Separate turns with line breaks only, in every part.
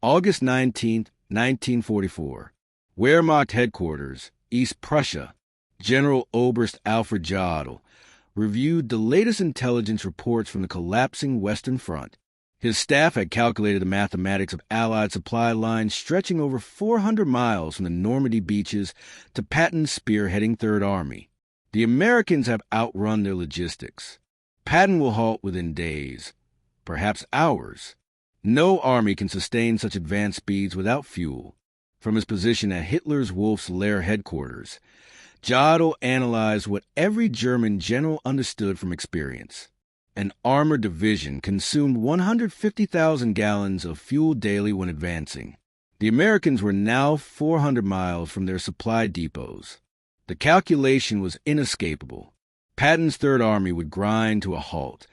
August 19, 1944. Wehrmacht Headquarters, East Prussia. General Oberst Alfred Jodl reviewed the latest intelligence reports from the collapsing Western Front. His staff had calculated the mathematics of Allied supply lines stretching over 400 miles from the Normandy beaches to Patton's spearheading Third Army. The Americans have outrun their logistics. Patton will halt within days, perhaps hours. No army can sustain such advanced speeds without fuel. From his position at Hitler's Wolf's Lair headquarters, Jodl analyzed what every German general understood from experience. An armored division consumed 150,000 gallons of fuel daily when advancing. The Americans were now 400 miles from their supply depots. The calculation was inescapable. Patton's Third Army would grind to a halt,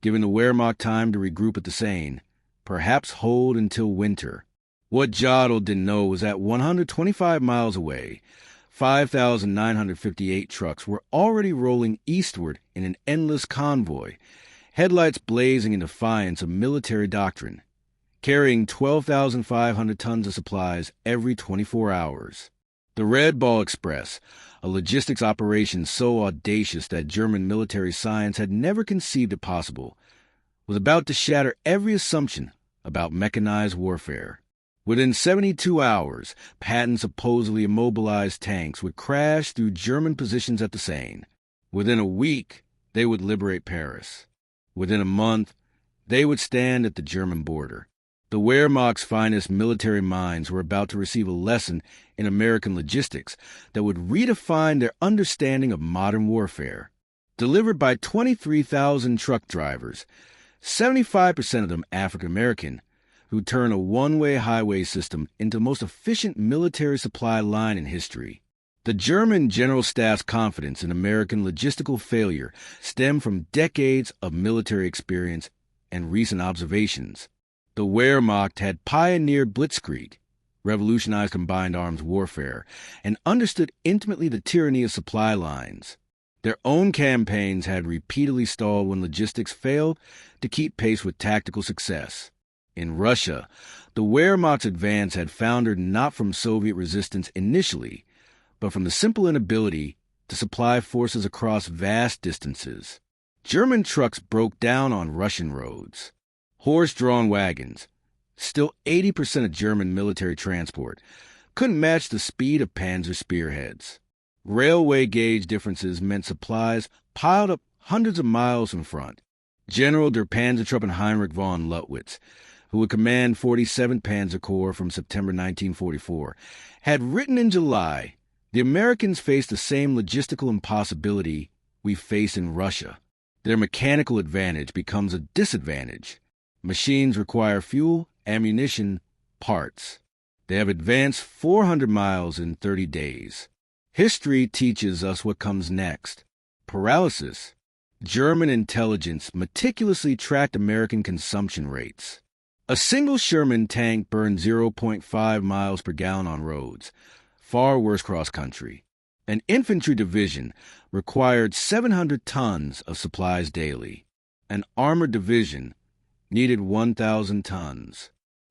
giving the Wehrmacht time to regroup at the Seine, perhaps hold until winter. What Jodl didn't know was that 125 miles away, 5,958 trucks were already rolling eastward in an endless convoy, headlights blazing in defiance of military doctrine, carrying 12,500 tons of supplies every 24 hours. The Red Ball Express, a logistics operation so audacious that German military science had never conceived it possible, was about to shatter every assumption about mechanized warfare. Within 72 hours, Patton's supposedly immobilized tanks would crash through German positions at the Seine. Within a week, they would liberate Paris. Within a month, they would stand at the German border. The Wehrmacht's finest military minds were about to receive a lesson in American logistics that would redefine their understanding of modern warfare. Delivered by 23,000 truck drivers, 75% of them African American, who turned a one-way highway system into the most efficient military supply line in history. The German General Staff's confidence in American logistical failure stemmed from decades of military experience and recent observations. The Wehrmacht had pioneered Blitzkrieg, revolutionized combined arms warfare, and understood intimately the tyranny of supply lines. Their own campaigns had repeatedly stalled when logistics failed to keep pace with tactical success. In Russia, the Wehrmacht's advance had foundered not from Soviet resistance initially, but from the simple inability to supply forces across vast distances. German trucks broke down on Russian roads. Horse-drawn wagons, still 80% of German military transport, couldn't match the speed of Panzer spearheads. Railway gauge differences meant supplies piled up hundreds of miles in front. General der Panzertruppen Heinrich von Luttwitz, who would command 47th Panzer Corps from September 1944, had written in July, "The Americans face the same logistical impossibility we face in Russia. Their mechanical advantage becomes a disadvantage. Machines require fuel, ammunition, parts. They have advanced 400 miles in 30 days. History teaches us what comes next. Paralysis." German intelligence meticulously tracked American consumption rates. A single Sherman tank burned 0.5 miles per gallon on roads, far worse cross-country. An infantry division required 700 tons of supplies daily. An armored division needed 1,000 tons.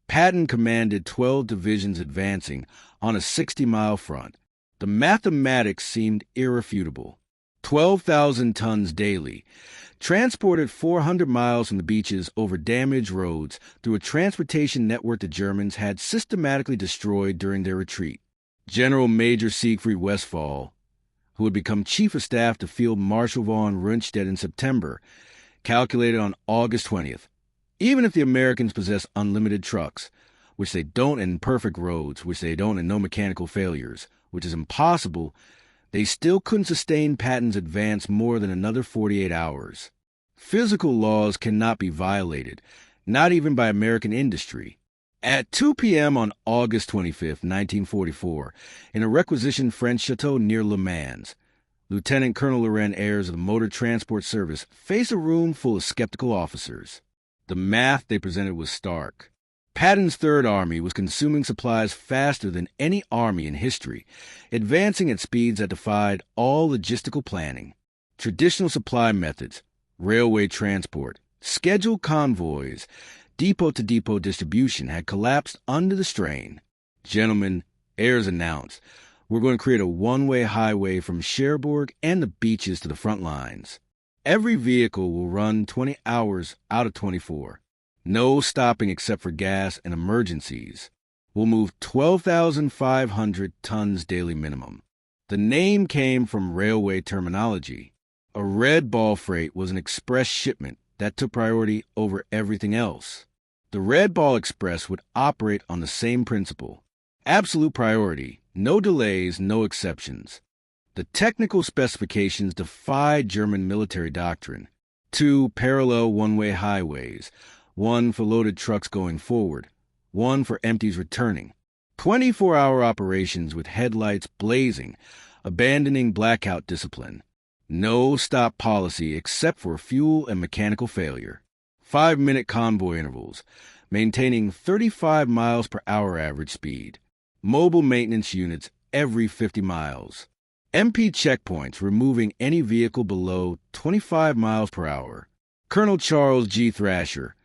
Patton commanded 12 divisions advancing on a 60-mile front. The mathematics seemed irrefutable. 12,000 tons daily, transported 400 miles from the beaches over damaged roads through a transportation network the Germans had systematically destroyed during their retreat. General Major Siegfried Westphal, who would become Chief of Staff to Field Marshal von Rundstedt in September, calculated on August 20th, even if the Americans possess unlimited trucks, which they don't, and perfect roads, which they don't, and no mechanical failures, which is impossible, they still couldn't sustain Patton's advance more than another 48 hours. Physical laws cannot be violated, not even by American industry. At 2 p.m. on August 25, 1944, in a requisitioned French chateau near Le Mans, Lieutenant Colonel Loren Ayres of the Motor Transport Service faced a room full of skeptical officers. The math they presented was stark. Patton's Third Army was consuming supplies faster than any army in history, advancing at speeds that defied all logistical planning. Traditional supply methods, railway transport, scheduled convoys, depot-to-depot distribution had collapsed under the strain. Gentlemen, Ayres announced, we're going to create a one-way highway from Cherbourg and the beaches to the front lines. Every vehicle will run 20 hours out of 24. No stopping except for gas and emergencies. We'll move 12,500 tons daily minimum. The name came from railway terminology. A red ball freight was an express shipment that took priority over everything else. The Red Ball Express would operate on the same principle. Absolute priority, no delays, no exceptions. The technical specifications defied German military doctrine. 2 parallel one-way highways, 1 for loaded trucks going forward, 1 for empties returning. 24-hour operations with headlights blazing, abandoning blackout discipline. No stop policy except for fuel and mechanical failure. 5-minute convoy intervals, maintaining 35 miles per hour average speed. Mobile maintenance units every 50 miles. MP checkpoints removing any vehicle below 25 miles per hour. Colonel Charles G. Thrasher,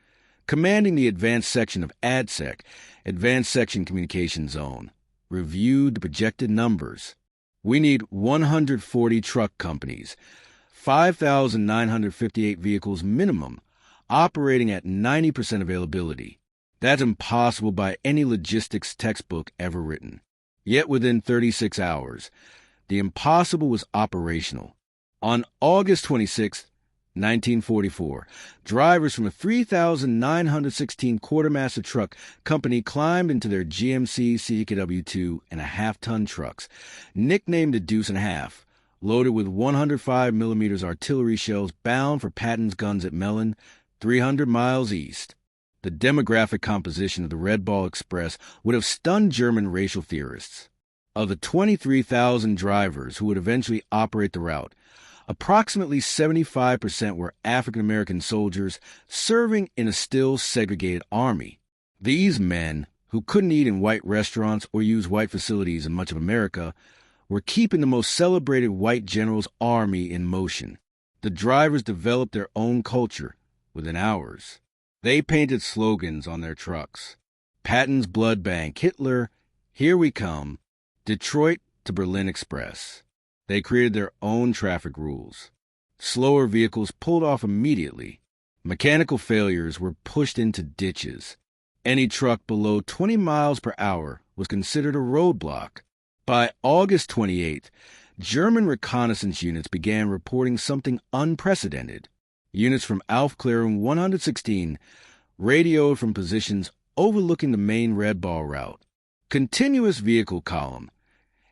commanding the advanced section of ADSEC, Advanced Section Communication Zone, reviewed the projected numbers. We need 140 truck companies, 5,958 vehicles minimum, operating at 90% availability. That's impossible by any logistics textbook ever written. Yet within 36 hours, the impossible was operational. On August 26, 1944, drivers from a 3,916 quartermaster truck company climbed into their GMC CKW 2.5-ton trucks, nicknamed the Deuce and a Half, loaded with 105mm artillery shells bound for Patton's guns at Mellon, 300 miles east. The demographic composition of the Red Ball Express would have stunned German racial theorists. Of the 23,000 drivers who would eventually operate the route, approximately 75% were African-American soldiers serving in a still segregated army. These men, who couldn't eat in white restaurants or use white facilities in much of America, were keeping the most celebrated white general's army in motion. The drivers developed their own culture within hours. They painted slogans on their trucks. Patton's Blood Bank, Hitler, Here We Come, Detroit to Berlin Express. They created their own traffic rules. Slower vehicles pulled off immediately. Mechanical failures were pushed into ditches. Any truck below 20 miles per hour was considered a roadblock. By August 28th, German reconnaissance units began reporting something unprecedented. Units from Aufklärung 116 radioed from positions overlooking the main Red Ball route. Continuous vehicle column.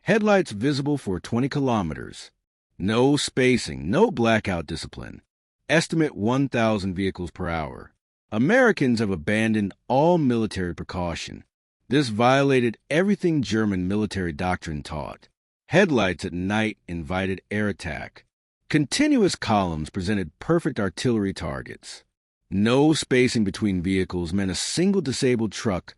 Headlights visible for 20 kilometers. No spacing, no blackout discipline. Estimate 1,000 vehicles per hour. Americans have abandoned all military precaution. This violated everything German military doctrine taught. Headlights at night invited air attack. Continuous columns presented perfect artillery targets. No spacing between vehicles meant a single disabled truck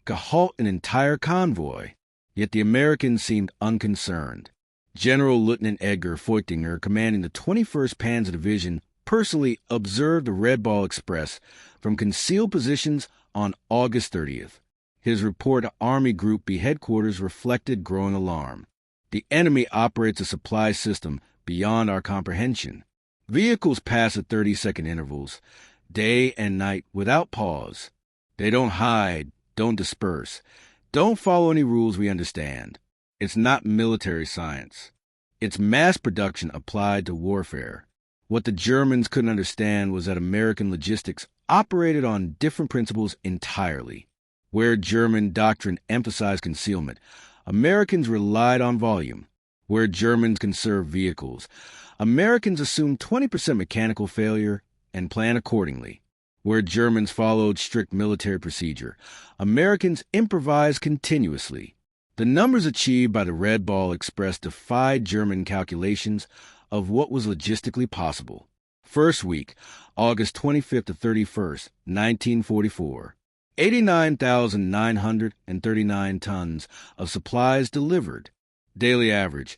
could halt an entire convoy. Yet the Americans seemed unconcerned. General Lieutenant Edgar Feutinger, commanding the 21st Panzer Division, personally observed the Red Ball Express from concealed positions on August 30th. His report to Army Group B headquarters reflected growing alarm. The enemy operates a supply system beyond our comprehension. Vehicles pass at 30-second intervals, day and night, without pause. They don't hide, don't disperse, don't follow any rules we understand. It's not military science. It's mass production applied to warfare. What the Germans couldn't understand was that American logistics operated on different principles entirely. Where German doctrine emphasized concealment, Americans relied on volume. Where Germans conserved vehicles, Americans assumed 20% mechanical failure and planned accordingly. Where Germans followed strict military procedure, Americans improvised continuously. The numbers achieved by the Red Ball Express defied German calculations of what was logistically possible. First week, August 25th to 31st, 1944. 89,939 tons of supplies delivered. Daily average,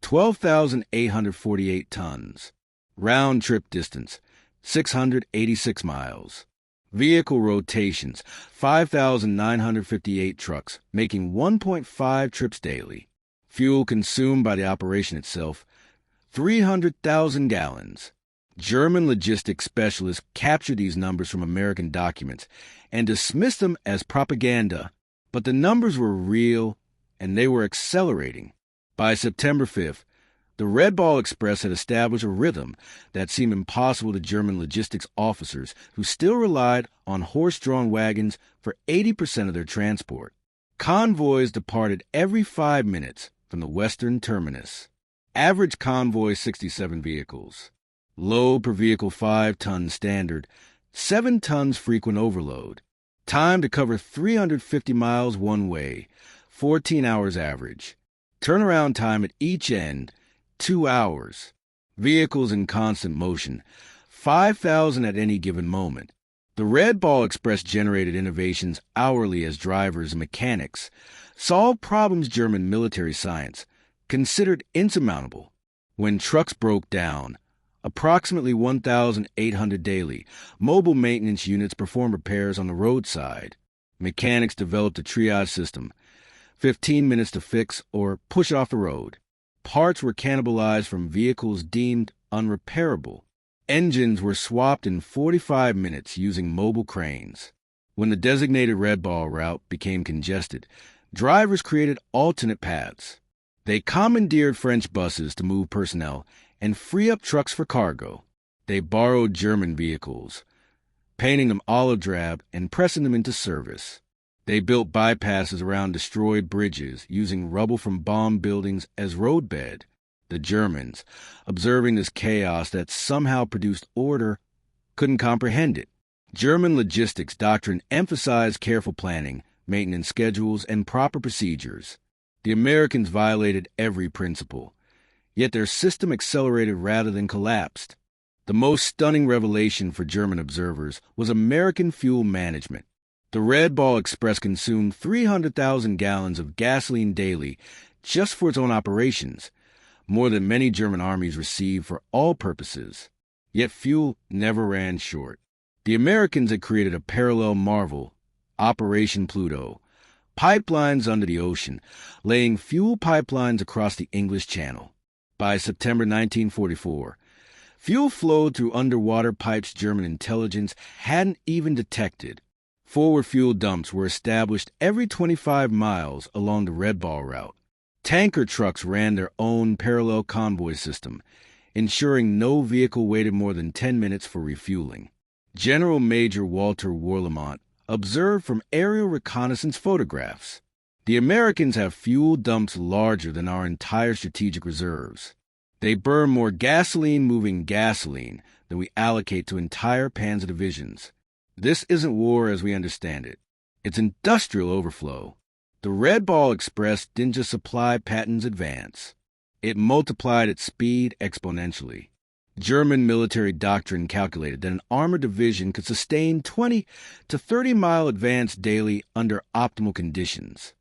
12,848 tons. Round-trip distance, 686 miles. Vehicle rotations, 5,958 trucks, making 1.5 trips daily. Fuel consumed by the operation itself, 300,000 gallons. German logistics specialists captured these numbers from American documents and dismissed them as propaganda, but the numbers were real and they were accelerating. By September 5th, the Red Ball Express had established a rhythm that seemed impossible to German logistics officers who still relied on horse-drawn wagons for 80% of their transport. Convoys departed every 5 minutes from the western terminus. Average convoy 67 vehicles. Load per vehicle 5 tons standard, 7 tons frequent overload. Time to cover 350 miles one way, 14 hours average. Turnaround time at each end, 2 hours. Vehicles in constant motion, 5,000 at any given moment. The Red Ball Express generated innovations hourly as drivers and mechanics solved problems German military science considered insurmountable. When trucks broke down, approximately 1,800 daily, mobile maintenance units performed repairs on the roadside. Mechanics developed a triage system, 15 minutes to fix or push off the road. Parts were cannibalized from vehicles deemed unrepairable. Engines were swapped in 45 minutes using mobile cranes. When the designated Red Ball route became congested, drivers created alternate paths. They commandeered French buses to move personnel and free up trucks for cargo. They borrowed German vehicles, painting them olive drab and pressing them into service. They built bypasses around destroyed bridges, using rubble from bombed buildings as roadbed. The Germans, observing this chaos that somehow produced order, couldn't comprehend it. German logistics doctrine emphasized careful planning, maintenance schedules, and proper procedures. The Americans violated every principle, yet their system accelerated rather than collapsed. The most stunning revelation for German observers was American fuel management. The Red Ball Express consumed 300,000 gallons of gasoline daily just for its own operations, more than many German armies received for all purposes. Yet fuel never ran short. The Americans had created a parallel marvel, Operation Pluto, pipelines under the ocean, laying fuel pipelines across the English Channel. By September 1944, fuel flowed through underwater pipes German intelligence hadn't even detected. Forward fuel dumps were established every 25 miles along the Red Ball route. Tanker trucks ran their own parallel convoy system, ensuring no vehicle waited more than 10 minutes for refueling. General Major Walter Warlimont observed from aerial reconnaissance photographs. The Americans have fuel dumps larger than our entire strategic reserves. They burn more gasoline moving gasoline than we allocate to entire panzer divisions. This isn't war as we understand it. It's industrial overflow. The Red Ball Express didn't just supply Patton's advance. It multiplied its speed exponentially. German military doctrine calculated that an armored division could sustain 20 to 30-mile advance daily under optimal conditions.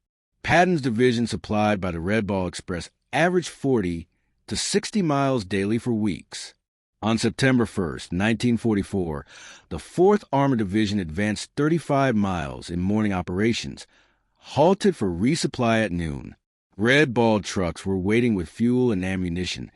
Patton's division supplied by the Red Ball Express averaged 40 to 60 miles daily for weeks. On September 1st, 1944, the 4th Armored Division advanced 35 miles in morning operations, halted for resupply at noon. Red Ball trucks were waiting with fuel and ammunition,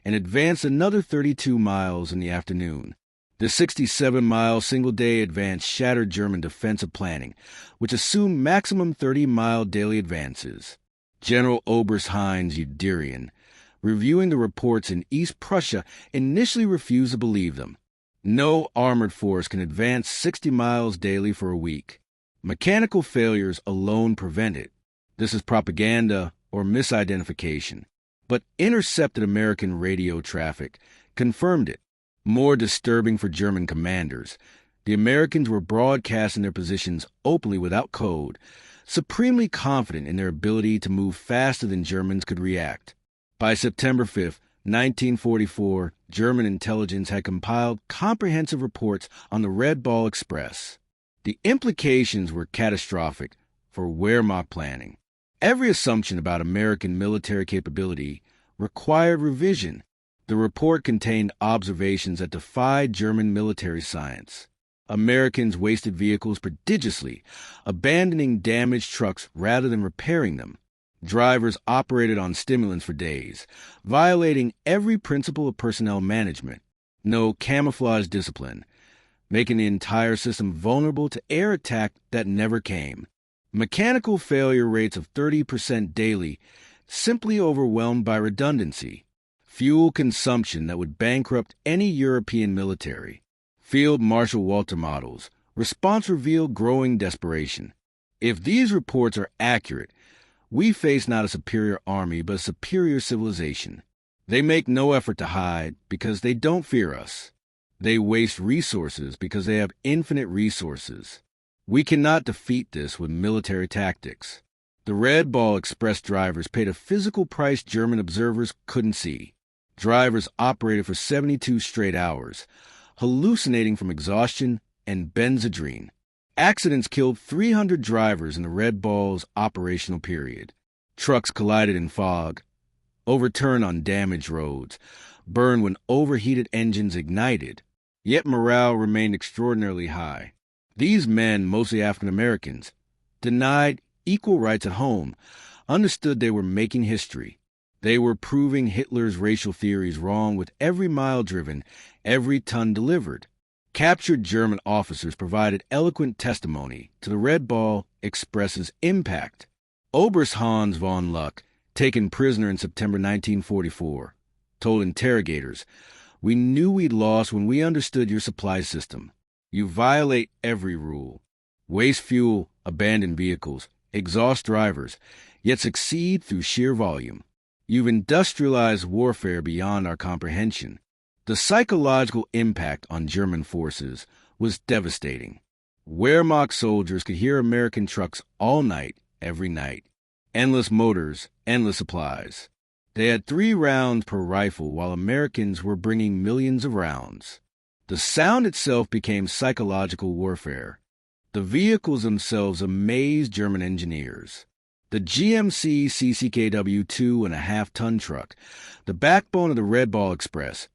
and advanced another 32 miles in the afternoon. The 67-mile single-day advance shattered German defensive planning, which assumed maximum 30-mile daily advances. General Oberst Heinz Uderian, reviewing the reports in East Prussia, initially refused to believe them. No armored force can advance 60 miles daily for a week. Mechanical failures alone prevent it. This is propaganda or misidentification. But intercepted American radio traffic confirmed it. More disturbing for German commanders, the Americans were broadcasting their positions openly without code, supremely confident in their ability to move faster than Germans could react. By September 5th, 1944, German intelligence had compiled comprehensive reports on the Red Ball Express. The implications were catastrophic for Wehrmacht planning. Every assumption about American military capability required revision. The report contained observations that defied German military science. Americans wasted vehicles prodigiously, abandoning damaged trucks rather than repairing them. Drivers operated on stimulants for days, violating every principle of personnel management. No camouflage discipline, making the entire system vulnerable to air attack that never came. Mechanical failure rates of 30% daily, simply overwhelmed by redundancy. Fuel consumption that would bankrupt any European military. Field Marshal Walter models. Response revealed growing desperation. If these reports are accurate, we face not a superior army but a superior civilization. They make no effort to hide because they don't fear us. They waste resources because they have infinite resources. We cannot defeat this with military tactics. The Red Ball Express drivers paid a physical price German observers couldn't see. Drivers operated for 72 straight hours, hallucinating from exhaustion and benzodrine. Accidents killed 300 drivers in the Red Ball's operational period. Trucks collided in fog, overturned on damaged roads, burned when overheated engines ignited. Yet morale remained extraordinarily high. These men, mostly African Americans, denied equal rights at home, understood they were making history. They were proving Hitler's racial theories wrong with every mile driven, every ton delivered. Captured German officers provided eloquent testimony to the Red Ball Express's impact. Oberst Hans von Luck, taken prisoner in September 1944, told interrogators, "We knew we'd lost when we understood your supply system. You violate every rule. Waste fuel, abandon vehicles, exhaust drivers, yet succeed through sheer volume. You've industrialized warfare beyond our comprehension." The psychological impact on German forces was devastating. Wehrmacht soldiers could hear American trucks all night, every night. Endless motors, endless supplies. They had 3 rounds per rifle while Americans were bringing millions of rounds. The sound itself became psychological warfare. The vehicles themselves amazed German engineers. The GMC CCKW 2.5-ton truck, the backbone of the Red Ball Express,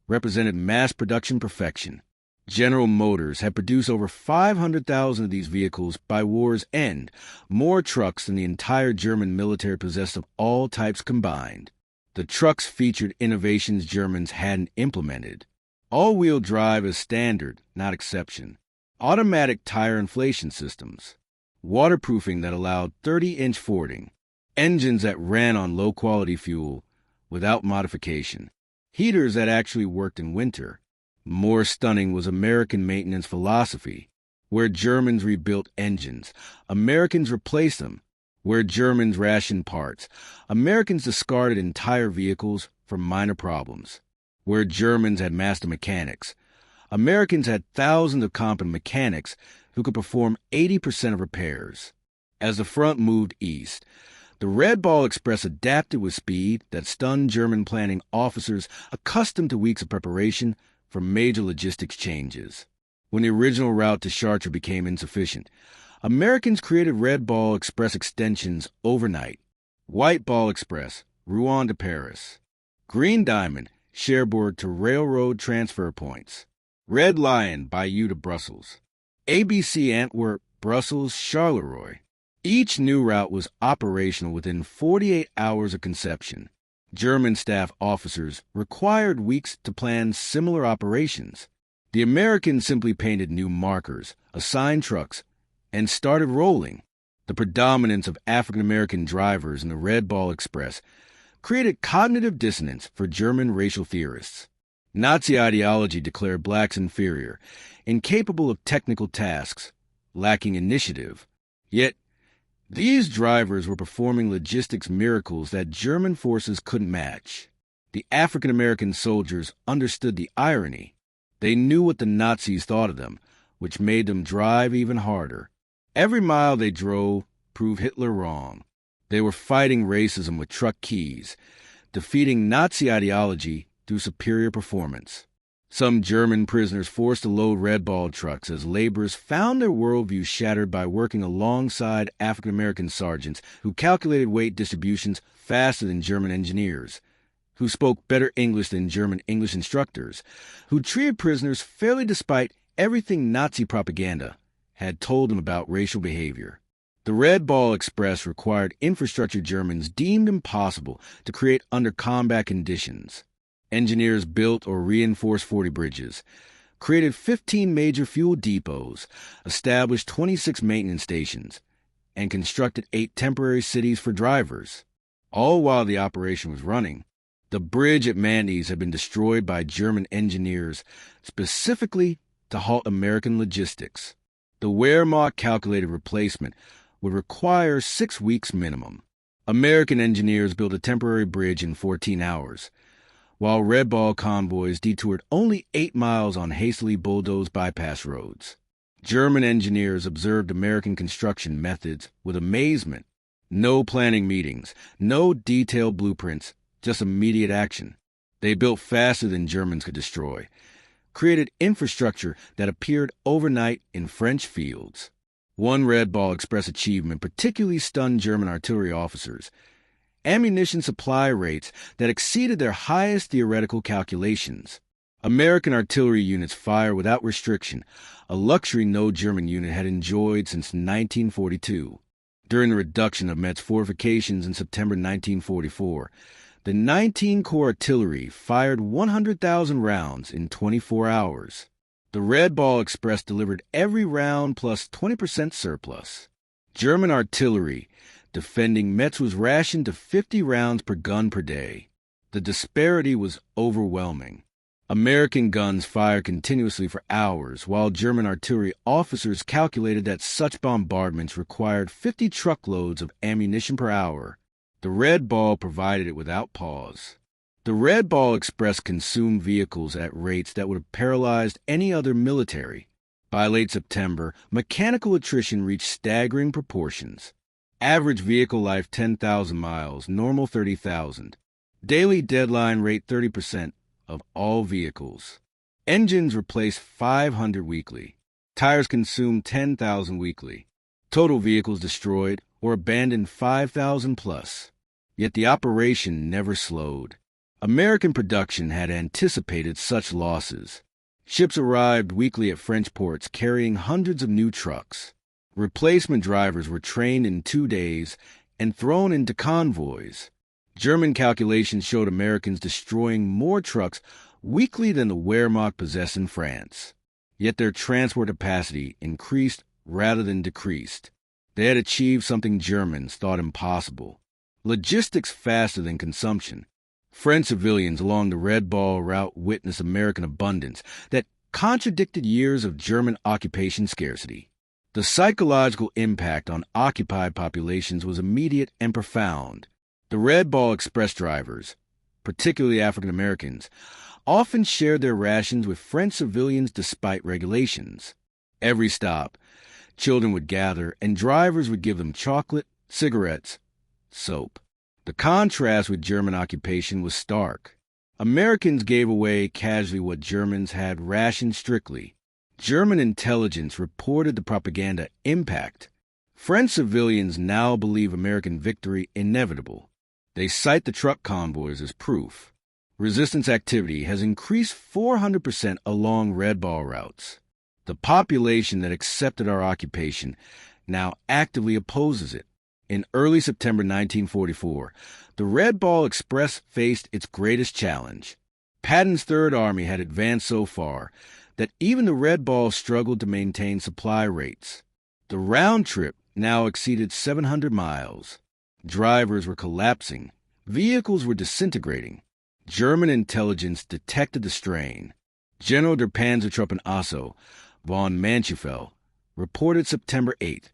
represented mass production perfection. General Motors had produced over 500,000 of these vehicles by war's end, more trucks than the entire German military possessed of all types combined. The trucks featured innovations Germans hadn't implemented. All-wheel drive is standard, not exception. Automatic tire inflation systems. Waterproofing that allowed 30-inch fording. Engines that ran on low-quality fuel without modification. Heaters that actually worked in winter. More stunning was American maintenance philosophy. Where Germans rebuilt engines, Americans replaced them. Where Germans rationed parts, Americans discarded entire vehicles for minor problems. Where Germans had master mechanics, Americans had thousands of competent mechanics who could perform 80% of repairs. As the front moved east, the Red Ball Express adapted with speed that stunned German planning officers accustomed to weeks of preparation for major logistics changes. When the original route to Chartres became insufficient, Americans created Red Ball Express extensions overnight. White Ball Express, Rouen to Paris. Green Diamond, Cherbourg to railroad transfer points. Red Lion, Bayeux to Brussels. ABC Antwerp, Brussels, Charleroi. Each new route was operational within 48 hours of conception. German staff officers required weeks to plan similar operations. The Americans simply painted new markers, assigned trucks, and started rolling. The predominance of African-American drivers in the Red Ball Express created cognitive dissonance for German racial theorists. Nazi ideology declared blacks inferior, incapable of technical tasks, lacking initiative. Yet, these drivers were performing logistics miracles that German forces couldn't match. The African-American soldiers understood the irony. They knew what the Nazis thought of them, which made them drive even harder. Every mile they drove proved Hitler wrong. They were fighting racism with truck keys, defeating Nazi ideology through superior performance. Some German prisoners forced to load Red Ball trucks as laborers found their worldview shattered by working alongside African-American sergeants who calculated weight distributions faster than German engineers, who spoke better English than German English instructors, who treated prisoners fairly despite everything Nazi propaganda had told them about racial behavior. The Red Ball Express required infrastructure Germans deemed impossible to create under combat conditions. Engineers built or reinforced 40 bridges, created 15 major fuel depots, established 26 maintenance stations, and constructed 8 temporary cities for drivers. All while the operation was running, the bridge at Mandes had been destroyed by German engineers specifically to halt American logistics. The Wehrmacht calculated replacement would require 6 weeks minimum. American engineers built a temporary bridge in 14 hours, while Red Ball convoys detoured only 8 miles on hastily bulldozed bypass roads. German engineers observed American construction methods with amazement. No planning meetings, no detailed blueprints, just immediate action. They built faster than Germans could destroy, created infrastructure that appeared overnight in French fields. One Red Ball Express achievement particularly stunned German artillery officers: ammunition supply rates that exceeded their highest theoretical calculations. American artillery units fire without restriction, a luxury no German unit had enjoyed since 1942. During the reduction of Metz fortifications in September 1944, the 19 Corps artillery fired 100,000 rounds in 24 hours. The Red Ball Express delivered every round plus 20% surplus. German artillery defending Metz was rationed to 50 rounds per gun per day. The disparity was overwhelming. American guns fired continuously for hours, while German artillery officers calculated that such bombardments required 50 truckloads of ammunition per hour. The Red Ball provided it without pause. The Red Ball Express consumed vehicles at rates that would have paralyzed any other military. By late September, mechanical attrition reached staggering proportions. Average vehicle life 10,000 miles, normal 30,000. Daily deadline rate 30% of all vehicles. Engines replaced 500 weekly. Tires consumed 10,000 weekly. Total vehicles destroyed or abandoned 5,000 plus. Yet the operation never slowed. American production had anticipated such losses. Ships arrived weekly at French ports carrying hundreds of new trucks. Replacement drivers were trained in 2 days and thrown into convoys. German calculations showed Americans destroying more trucks weekly than the Wehrmacht possessed in France. Yet their transport capacity increased rather than decreased. They had achieved something Germans thought impossible: logistics faster than consumption. French civilians along the Red Ball route witnessed American abundance that contradicted years of German occupation scarcity. The psychological impact on occupied populations was immediate and profound. The Red Ball Express drivers, particularly African Americans, often shared their rations with French civilians despite regulations. Every stop, children would gather and drivers would give them chocolate, cigarettes, soap. The contrast with German occupation was stark. Americans gave away casually what Germans had rationed strictly. German intelligence reported the propaganda impact. French civilians now believe American victory inevitable. They cite the truck convoys as proof. Resistance activity has increased 400% along Red Ball routes. The population that accepted our occupation now actively opposes it. In early September 1944, the Red Ball Express faced its greatest challenge. Patton's Third Army had advanced so far that even the Red Ball struggled to maintain supply rates. The round trip now exceeded 700 miles. Drivers were collapsing. Vehicles were disintegrating. German intelligence detected the strain. General der Panzertruppen Asso, von Manschufel, reported September 8th.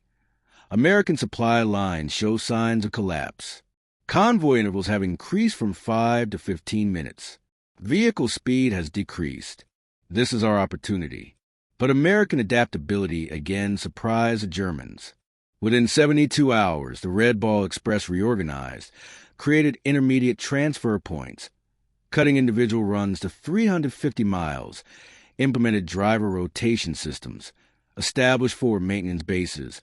American supply lines show signs of collapse. Convoy intervals have increased from 5 to 15 minutes. Vehicle speed has decreased. This is our opportunity. But American adaptability again surprised the Germans. Within 72 hours, the Red Ball Express reorganized, created intermediate transfer points, cutting individual runs to 350 miles, implemented driver rotation systems, established 4 maintenance bases,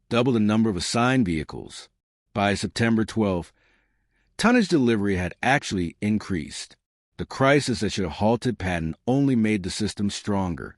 doubled the number of assigned vehicles. By September 12th, tonnage delivery had actually increased. The crisis that should have halted Patton only made the system stronger.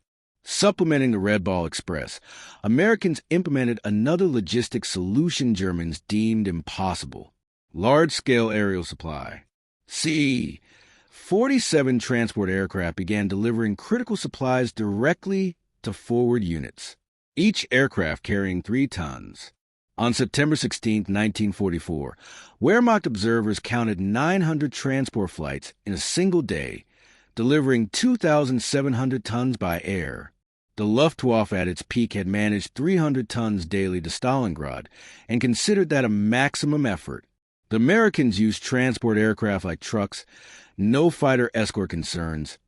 Supplementing the Red Ball Express, Americans implemented another logistics solution Germans deemed impossible: large-scale aerial supply. C-47 transport aircraft began delivering critical supplies directly to forward units, each aircraft carrying 3 tons. On September 16, 1944, Wehrmacht observers counted 900 transport flights in a single day, delivering 2,700 tons by air. The Luftwaffe at its peak had managed 300 tons daily to Stalingrad and considered that a maximum effort. The Americans used transport aircraft like trucks, no fighter escort concerns,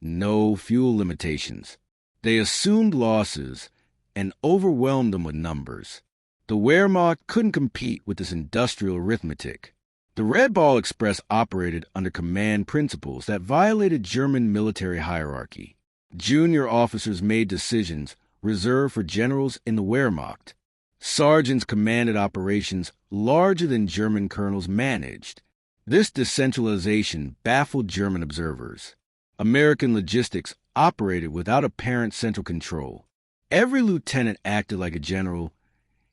no fuel limitations. They assumed losses and overwhelmed them with numbers. The Wehrmacht couldn't compete with this industrial arithmetic. The Red Ball Express operated under command principles that violated German military hierarchy. Junior officers made decisions reserved for generals in the Wehrmacht. Sergeants commanded operations larger than German colonels managed. This decentralization baffled German observers. American logistics operated without apparent central control. Every lieutenant acted like a general,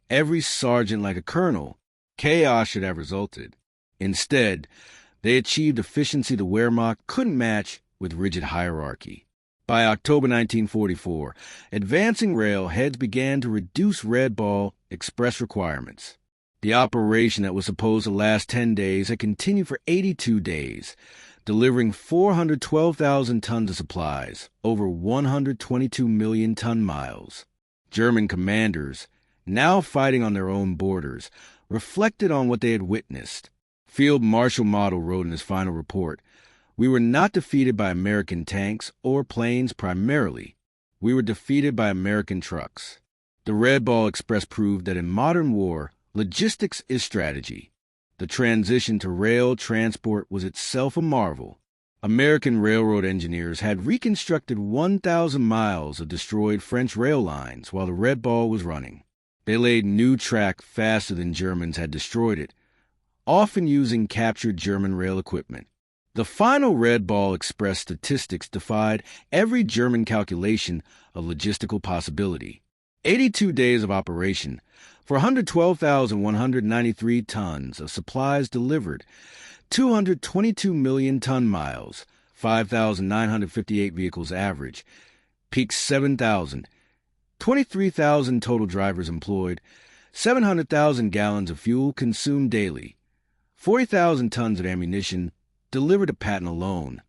every sergeant like a colonel. Chaos should have resulted. Instead, they achieved efficiency the Wehrmacht couldn't match with rigid hierarchy. By October 1944, advancing railheads began to reduce Red Ball Express requirements. The operation that was supposed to last 10 days had continued for 82 days, delivering 412,000 tons of supplies, over 122 million ton miles. German commanders, now fighting on their own borders, reflected on what they had witnessed. Field Marshal Model wrote in his final report, "We were not defeated by American tanks or planes primarily. We were defeated by American trucks." The Red Ball Express proved that in modern war, logistics is strategy. The transition to rail transport was itself a marvel. American railroad engineers had reconstructed 1,000 miles of destroyed French rail lines while the Red Ball was running. They laid new track faster than Germans had destroyed it, often using captured German rail equipment. The final Red Ball Express statistics defied every German calculation of logistical possibility. 82 days of operation, for 112,193 tons of supplies delivered, 222 million ton miles, 5,958 vehicles average, peak 7,000, 23,000 total drivers employed, 700,000 gallons of fuel consumed daily, 40,000 tons of ammunition delivered to Patton alone,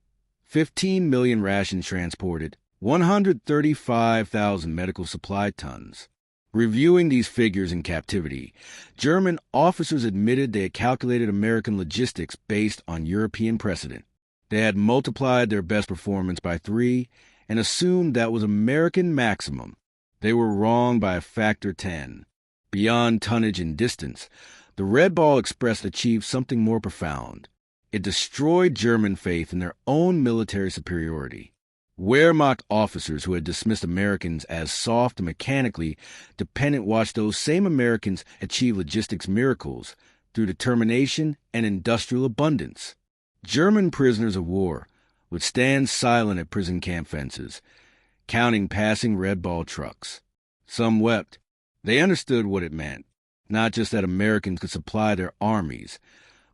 15 million rations transported, 135,000 medical supply tons. Reviewing these figures in captivity, German officers admitted they had calculated American logistics based on European precedent. They had multiplied their best performance by 3 and assumed that was American maximum. They were wrong by a factor 10. Beyond tonnage and distance, the Red Ball Express achieved something more profound. It destroyed German faith in their own military superiority. Wehrmacht officers who had dismissed Americans as soft and mechanically dependent watched those same Americans achieve logistics miracles through determination and industrial abundance. German prisoners of war would stand silent at prison camp fences, counting passing Red Ball trucks. Some wept. They understood what it meant, not just that Americans could supply their armies,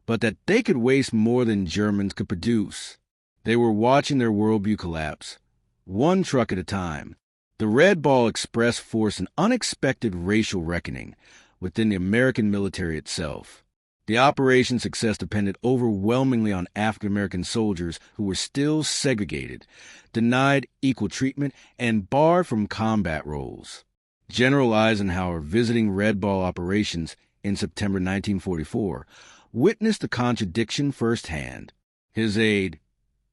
but that they could waste more than Germans could produce. They were watching their worldview collapse, one truck at a time. The Red Ball Express forced an unexpected racial reckoning within the American military itself. The operation's success depended overwhelmingly on African-American soldiers who were still segregated, denied equal treatment, and barred from combat roles. General Eisenhower, visiting Red Ball operations in September 1944, witnessed the contradiction firsthand. His aide,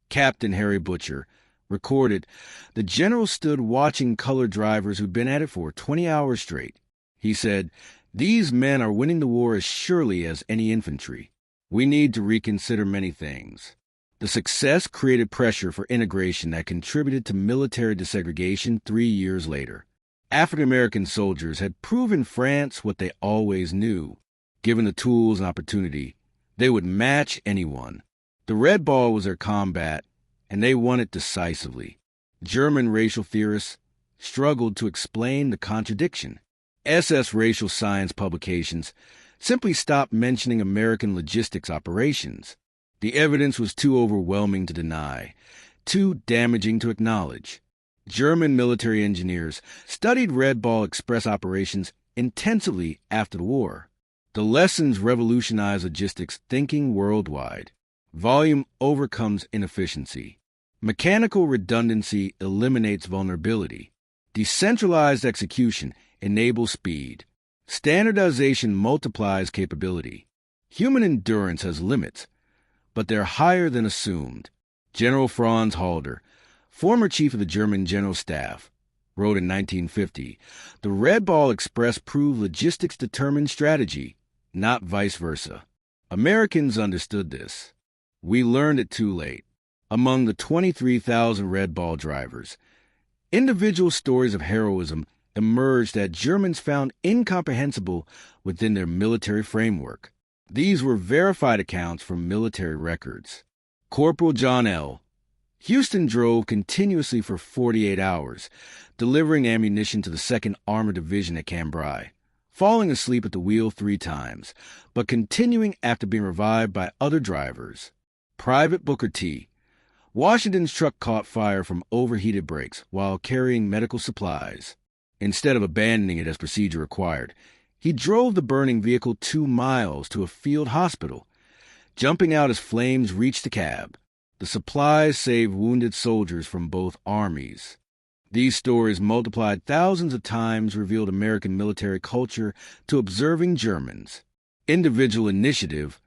Captain Harry Butcher, recorded, "The general stood watching colored drivers who'd been at it for 20 hours straight. He said, 'These men are winning the war as surely as any infantry. We need to reconsider many things.'" The success created pressure for integration that contributed to military desegregation 3 years later. African-American soldiers had proven France what they always knew. Given the tools and opportunity, they would match anyone. The Red Ball was their combat, and they won it decisively. German racial theorists struggled to explain the contradiction. SS racial science publications simply stopped mentioning American logistics operations. The evidence was too overwhelming to deny, too damaging to acknowledge. German military engineers studied Red Ball Express operations intensively after the war. The lessons revolutionized logistics thinking worldwide. Volume overcomes inefficiency. Mechanical redundancy eliminates vulnerability. Decentralized execution enables speed. Standardization multiplies capability. Human endurance has limits, but they're higher than assumed. General Franz Halder, former chief of the German General Staff, wrote in 1950, "The Red Ball Express proved logistics determined strategy, not vice versa." Americans understood this. We learned it too late. Among the 23,000 Red Ball drivers, individual stories of heroism emerged that Germans found incomprehensible within their military framework. These were verified accounts from military records. Corporal John L. Houston drove continuously for 48 hours, delivering ammunition to the 2nd Armored Division at Cambrai, falling asleep at the wheel 3 times, but continuing after being revived by other drivers. Private Booker T. Washington's truck caught fire from overheated brakes while carrying medical supplies. Instead of abandoning it as procedure required, he drove the burning vehicle 2 miles to a field hospital. Jumping out as flames reached the cab, the supplies saved wounded soldiers from both armies. These stories, multiplied thousands of times, revealed American military culture to observing Germans. Individual initiative,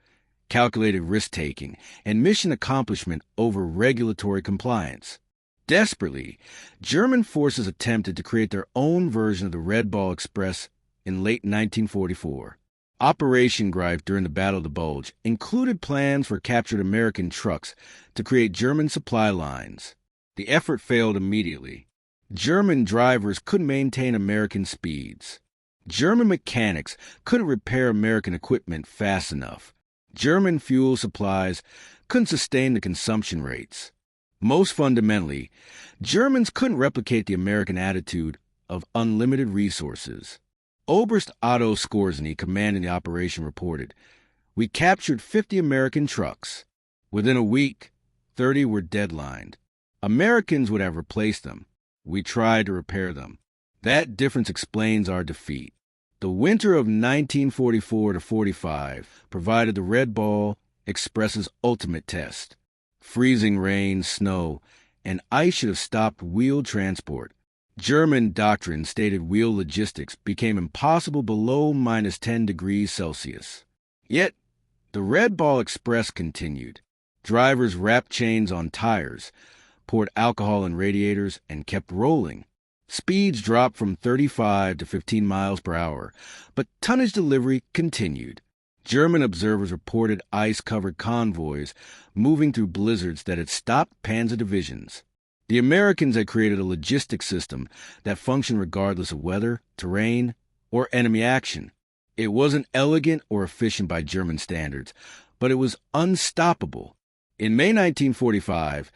calculated risk-taking, and mission accomplishment over regulatory compliance. Desperately, German forces attempted to create their own version of the Red Ball Express in late 1944. Operation Greif during the Battle of the Bulge included plans for captured American trucks to create German supply lines. The effort failed immediately. German drivers couldn't maintain American speeds. German mechanics couldn't repair American equipment fast enough. German fuel supplies couldn't sustain the consumption rates. Most fundamentally, Germans couldn't replicate the American attitude of unlimited resources. Oberst Otto Skorzeny, commanding the operation, reported, "We captured 50 American trucks. Within a week, 30 were deadlined. Americans would have replaced them. We tried to repair them. That difference explains our defeat." The winter of 1944 to 45 provided the Red Ball Express's ultimate test. Freezing rain, snow, and ice should have stopped wheeled transport. German doctrine stated wheel logistics became impossible below -10 degrees Celsius. Yet, the Red Ball Express continued. Drivers wrapped chains on tires, poured alcohol in radiators, and kept rolling. Speeds dropped from 35 to 15 miles per hour, but tonnage delivery continued. German observers reported ice-covered convoys moving through blizzards that had stopped panzer divisions. The Americans had created a logistics system that functioned regardless of weather, terrain, or enemy action. It wasn't elegant or efficient by German standards, but it was unstoppable. In May 1945,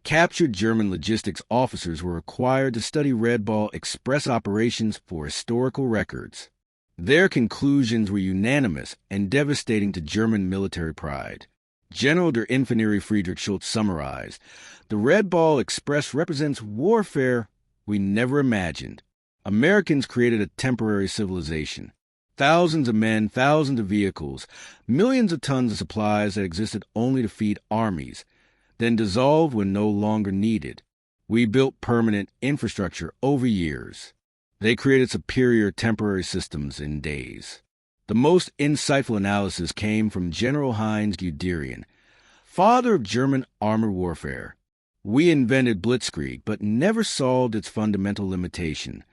captured German logistics officers were required to study Red Ball Express operations for historical records. Their conclusions were unanimous and devastating to German military pride. General der Infanterie Friedrich Schultz summarized, "The Red Ball Express represents warfare we never imagined. Americans created a temporary civilization. Thousands of men, thousands of vehicles, millions of tons of supplies that existed only to feed armies, then dissolved when no longer needed. We built permanent infrastructure over years. They created superior temporary systems in days." The most insightful analysis came from General Heinz Guderian, father of German armored warfare. "We invented blitzkrieg, but never solved its fundamental limitation,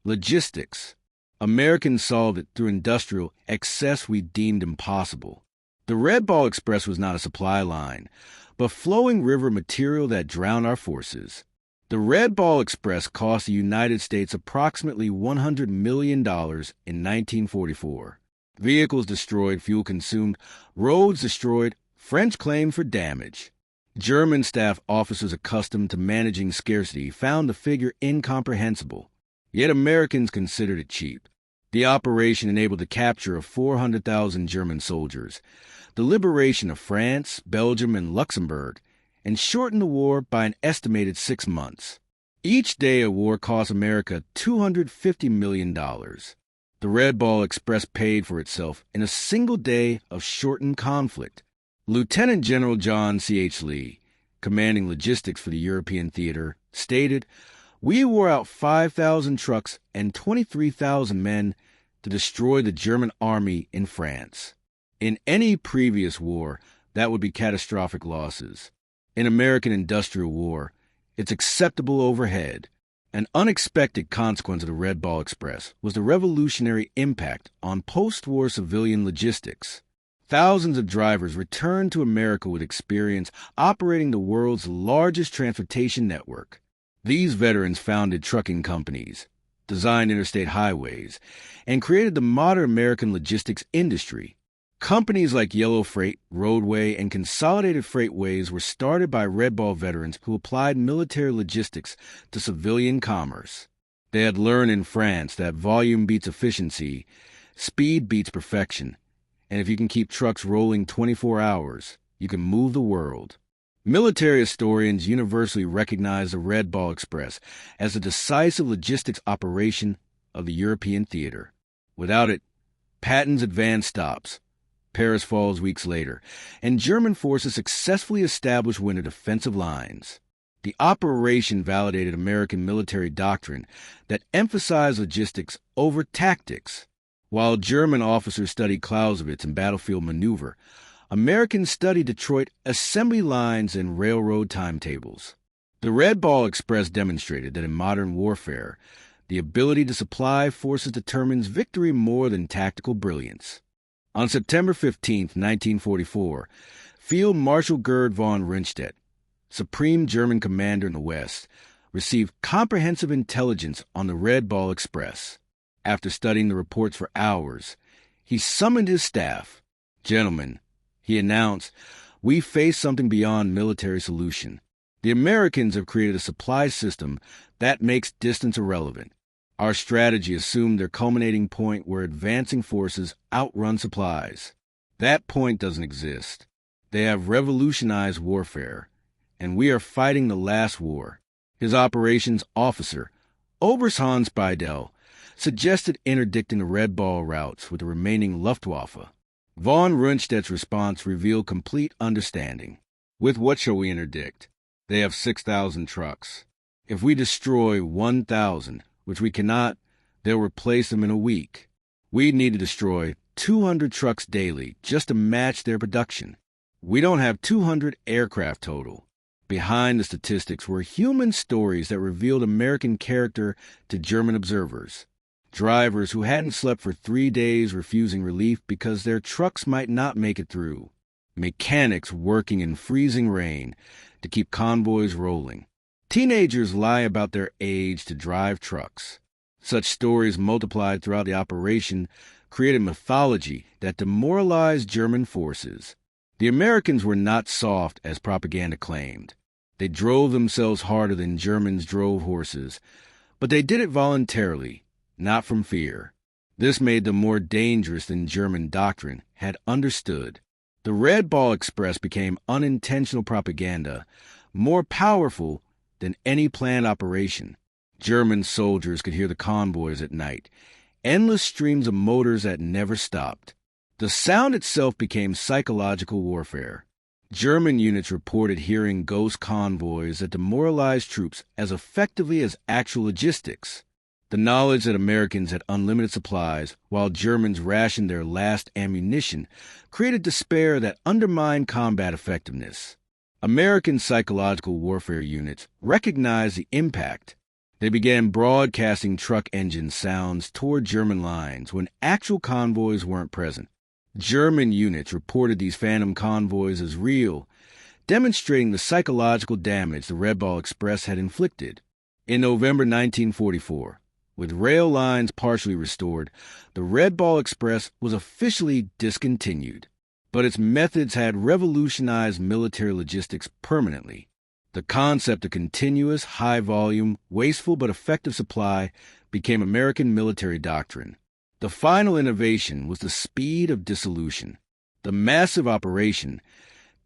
logistics. Americans solved it through industrial excess we deemed impossible. The Red Ball Express was not a supply line, but flowing river material that drowned our forces. The Red Ball Express cost the United States approximately $100 million in 1944. Vehicles destroyed, fuel consumed, roads destroyed, French claimed for damage. German staff officers accustomed to managing scarcity found the figure incomprehensible. Yet Americans considered it cheap. The operation enabled the capture of 400,000 German soldiers, the liberation of France, Belgium, and Luxembourg, and shortened the war by an estimated 6 months. Each day of war cost America $250 million. The Red Ball Express paid for itself in a single day of shortened conflict. Lieutenant General John C.H. Lee, commanding logistics for the European theater, stated, "We wore out 5,000 trucks and 23,000 men to destroy the German army in France." In any previous war, that would be catastrophic losses. In American industrial war, it's acceptable overhead. An unexpected consequence of the Red Ball Express was the revolutionary impact on post-war civilian logistics. Thousands of drivers returned to America with experience operating the world's largest transportation network. These veterans founded trucking companies, designed interstate highways, and created the modern American logistics industry. Companies like Yellow Freight, Roadway, and Consolidated Freightways were started by Red Ball veterans who applied military logistics to civilian commerce. They had learned in France that volume beats efficiency, speed beats perfection, and if you can keep trucks rolling 24 hours, you can move the world. Military historians universally recognize the Red Ball Express as a decisive logistics operation of the European theater. Without it, Patton's advance stops. Paris falls weeks later, and German forces successfully established winter defensive lines. The operation validated American military doctrine that emphasized logistics over tactics. While German officers studied Clausewitz and battlefield maneuver, Americans studied Detroit assembly lines and railroad timetables. The Red Ball Express demonstrated that in modern warfare, the ability to supply forces determines victory more than tactical brilliance. On September 15, 1944, Field Marshal Gerd von Rundstedt, supreme German commander in the West, received comprehensive intelligence on the Red Ball Express. After studying the reports for hours, he summoned his staff. "Gentlemen," he announced, "we face something beyond military solution. The Americans have created a supply system that makes distance irrelevant. Our strategy assumed their culminating point where advancing forces outrun supplies. That point doesn't exist. They have revolutionized warfare, and we are fighting the last war." His operations officer, Oberst Hans Beidel, suggested interdicting the Red Ball routes with the remaining Luftwaffe. Von Rundstedt's response revealed complete understanding. "With what shall we interdict? They have 6,000 trucks. If we destroy 1,000, which we cannot, they'll replace them in a week. We need to destroy 200 trucks daily just to match their production. We don't have 200 aircraft total." Behind the statistics were human stories that revealed American character to German observers. Drivers who hadn't slept for 3 days refusing relief because their trucks might not make it through. Mechanics working in freezing rain to keep convoys rolling. Teenagers lie about their age to drive trucks. Such stories multiplied throughout the operation created mythology that demoralized German forces. The Americans were not soft as propaganda claimed. They drove themselves harder than Germans drove horses, but they did it voluntarily, not from fear. This made them more dangerous than German doctrine had understood. The Red Ball Express became unintentional propaganda, more powerful than any planned operation. German soldiers could hear the convoys at night, endless streams of motors that never stopped. The sound itself became psychological warfare. German units reported hearing ghost convoys that demoralized troops as effectively as actual logistics. The knowledge that Americans had unlimited supplies while Germans rationed their last ammunition created despair that undermined combat effectiveness. American psychological warfare units recognized the impact. They began broadcasting truck engine sounds toward German lines when actual convoys weren't present. German units reported these phantom convoys as real, demonstrating the psychological damage the Red Ball Express had inflicted. In November 1944, with rail lines partially restored, the Red Ball Express was officially discontinued. But its methods had revolutionized military logistics permanently. The concept of continuous, high-volume, wasteful but effective supply became American military doctrine. The final innovation was the speed of dissolution. The massive operation,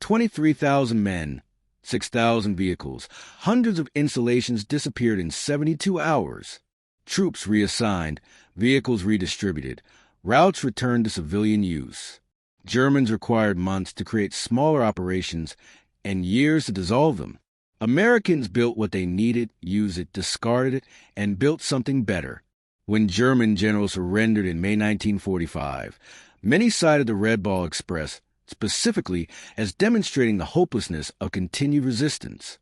23,000 men, 6,000 vehicles, hundreds of installations disappeared in 72 hours. Troops reassigned, vehicles redistributed, routes returned to civilian use. Germans required months to create smaller operations and years to dissolve them. Americans built what they needed, used it, discarded it, and built something better. When German generals surrendered in May 1945, many cited the Red Ball Express specifically as demonstrating the hopelessness of continued resistance.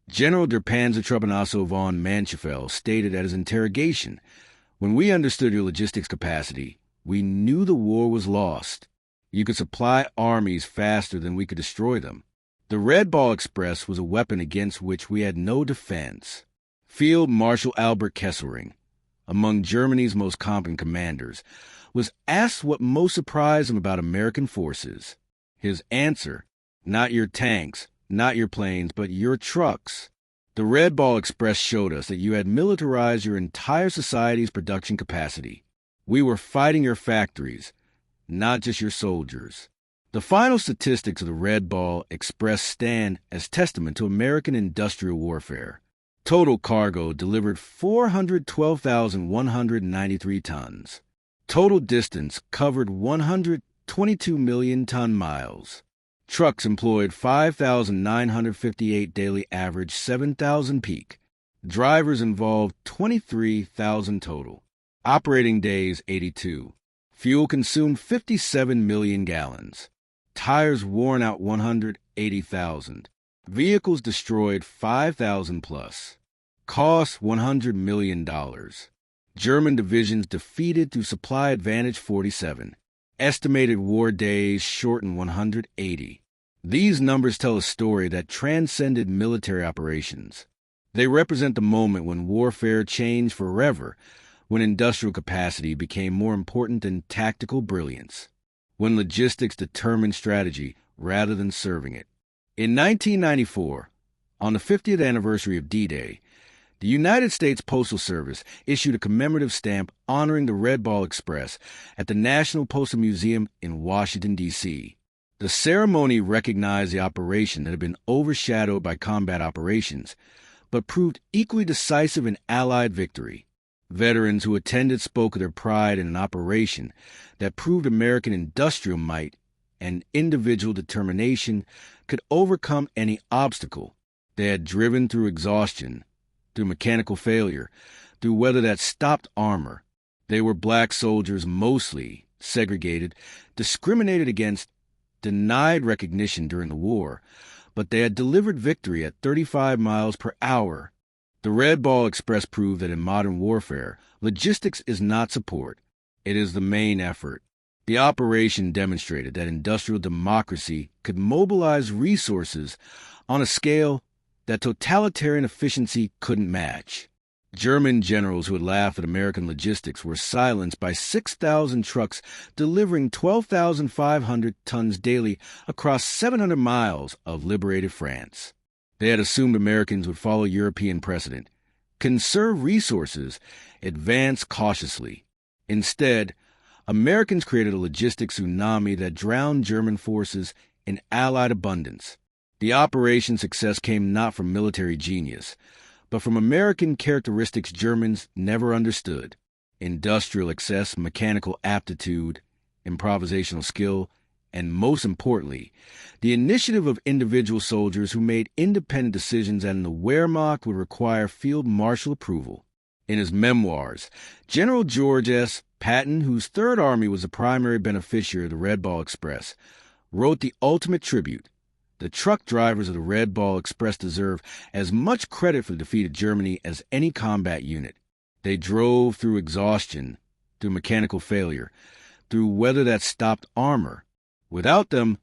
General der Panzertruppenasso von Manschafel stated at his interrogation, "When we understood your logistics capacity, we knew the war was lost. You could supply armies faster than we could destroy them." The Red Ball Express was a weapon against which we had no defense. Field Marshal Albert Kesselring, among Germany's most competent commanders, was asked what most surprised him about American forces. His answer, "Not your tanks, not your planes, but your trucks." The Red Ball Express showed us that you had militarized your entire society's production capacity. We were fighting your factories, not just your soldiers. The final statistics of the Red Ball Express stand as testament to American industrial warfare. Total cargo delivered 412,193 tons. Total distance covered 122 million ton miles. Trucks employed 5,958 daily average, 7,000 peak. Drivers involved 23,000 total. Operating days 82. Fuel consumed 57 million gallons. Tires worn out 180,000. Vehicles destroyed 5,000 plus. Cost $100 million. German divisions defeated through supply advantage 47. Estimated war days shortened 180. These numbers tell a story that transcended military operations. They represent the moment when warfare changed forever, when industrial capacity became more important than tactical brilliance, when logistics determined strategy rather than serving it. In 1994, on the 50th anniversary of D-Day, the United States Postal Service issued a commemorative stamp honoring the Red Ball Express at the National Postal Museum in Washington, D.C. The ceremony recognized the operation that had been overshadowed by combat operations, but proved equally decisive in Allied victory. Veterans who attended spoke of their pride in an operation that proved American industrial might and individual determination could overcome any obstacle they had driven through exhaustion, through mechanical failure, through weather that stopped armor. They were black soldiers, mostly segregated, discriminated against, denied recognition during the war, but they had delivered victory at 35 miles per hour. The Red Ball Express proved that in modern warfare, logistics is not support. It is the main effort. The operation demonstrated that industrial democracy could mobilize resources on a scale that totalitarian efficiency couldn't match. German generals who had laughed at American logistics were silenced by 6,000 trucks delivering 12,500 tons daily across 700 miles of liberated France. They had assumed Americans would follow European precedent, conserve resources, advance cautiously. Instead, Americans created a logistics tsunami that drowned German forces in Allied abundance. The operation's success came not from military genius, but from American characteristics Germans never understood: industrial excess, mechanical aptitude, improvisational skill, and most importantly, the initiative of individual soldiers who made independent decisions that in the Wehrmacht would require field marshal approval. In his memoirs, General George S. Patton, whose Third Army was the primary beneficiary of the Red Ball Express, wrote the ultimate tribute. The truck drivers of the Red Ball Express deserve as much credit for the defeat of Germany as any combat unit. They drove through exhaustion, through mechanical failure, through weather that stopped armor. Without them,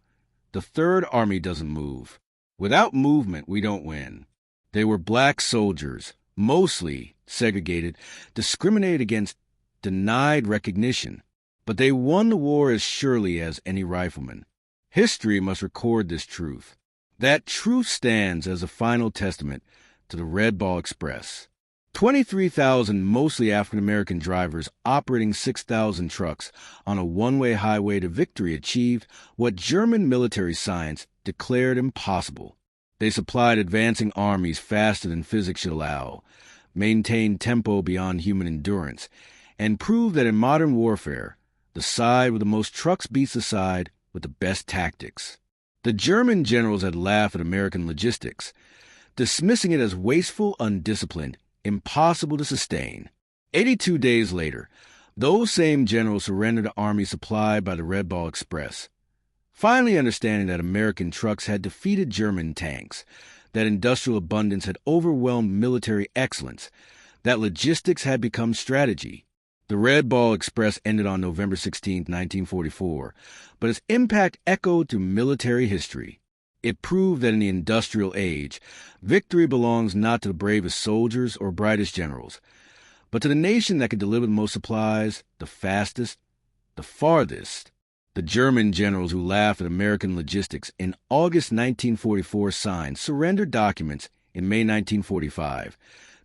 the Third Army doesn't move. Without movement, we don't win. They were black soldiers, mostly segregated, discriminated against, denied recognition. But they won the war as surely as any rifleman. History must record this truth. That truth stands as a final testament to the Red Ball Express. 23,000 mostly African-American drivers operating 6,000 trucks on a one-way highway to victory achieved what German military science declared impossible. They supplied advancing armies faster than physics should allow, maintained tempo beyond human endurance, and proved that in modern warfare, the side with the most trucks beats the side with the best tactics. The German generals had laughed at American logistics, dismissing it as wasteful, undisciplined, impossible to sustain. 82 days later, those same generals surrendered to armies supplied by the Red Ball Express, finally understanding that American trucks had defeated German tanks, that industrial abundance had overwhelmed military excellence, that logistics had become strategy. The Red Ball Express ended on November 16, 1944, but its impact echoed through military history. It proved that in the industrial age, victory belongs not to the bravest soldiers or brightest generals, but to the nation that could deliver the most supplies, the fastest, the farthest. The German generals who laughed at American logistics in August 1944 signed surrender documents in May 1945,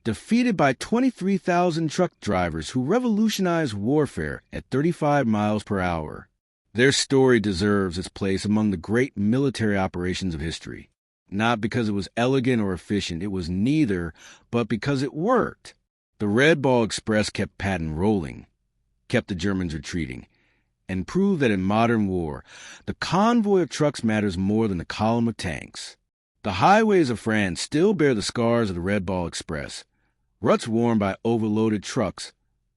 defeated by 23,000 truck drivers who revolutionized warfare at 35 miles per hour. Their story deserves its place among the great military operations of history. Not because it was elegant or efficient, it was neither, but because it worked. The Red Ball Express kept Patton rolling, kept the Germans retreating, and proved that in modern war, the convoy of trucks matters more than the column of tanks. The highways of France still bear the scars of the Red Ball Express, ruts worn by overloaded trucks,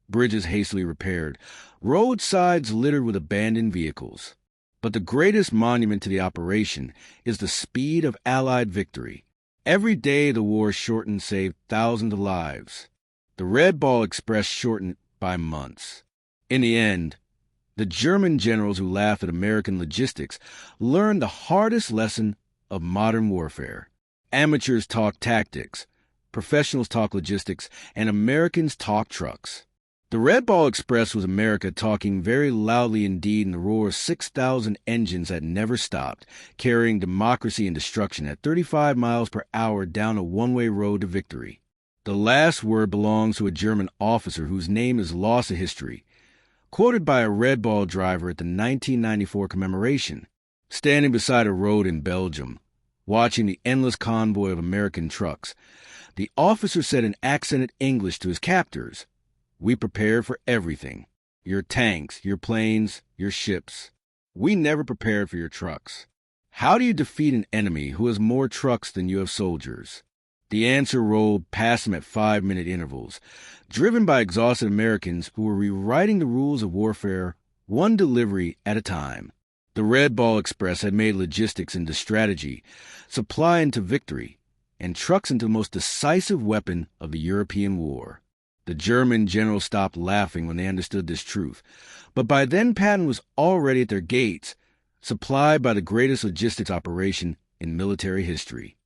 bridges hastily repaired, roadsides littered with abandoned vehicles. But the greatest monument to the operation is the speed of Allied victory. Every day the war shortened saved thousands of lives. The Red Ball Express shortened by months. In the end, the German generals who laughed at American logistics learned the hardest lesson of modern warfare. Amateurs talk tactics, professionals talk logistics, and Americans talk trucks. The Red Ball Express was America talking very loudly indeed in the roar of 6,000 engines that never stopped, carrying democracy and destruction at 35 miles per hour down a one-way road to victory. The last word belongs to a German officer whose name is lost to history, quoted by a Red Ball driver at the 1994 commemoration. Standing beside a road in Belgium, watching the endless convoy of American trucks, the officer said in accented English to his captors, "We prepared for everything. Your tanks, your planes, your ships. We never prepared for your trucks. How do you defeat an enemy who has more trucks than you have soldiers?" The answer rolled past him at 5-minute intervals, driven by exhausted Americans who were rewriting the rules of warfare one delivery at a time. The Red Ball Express had made logistics into strategy, supply into victory, and trucks into the most decisive weapon of the European war. The German generals stopped laughing when they understood this truth, but by then Patton was already at their gates, supplied by the greatest logistics operation in military history.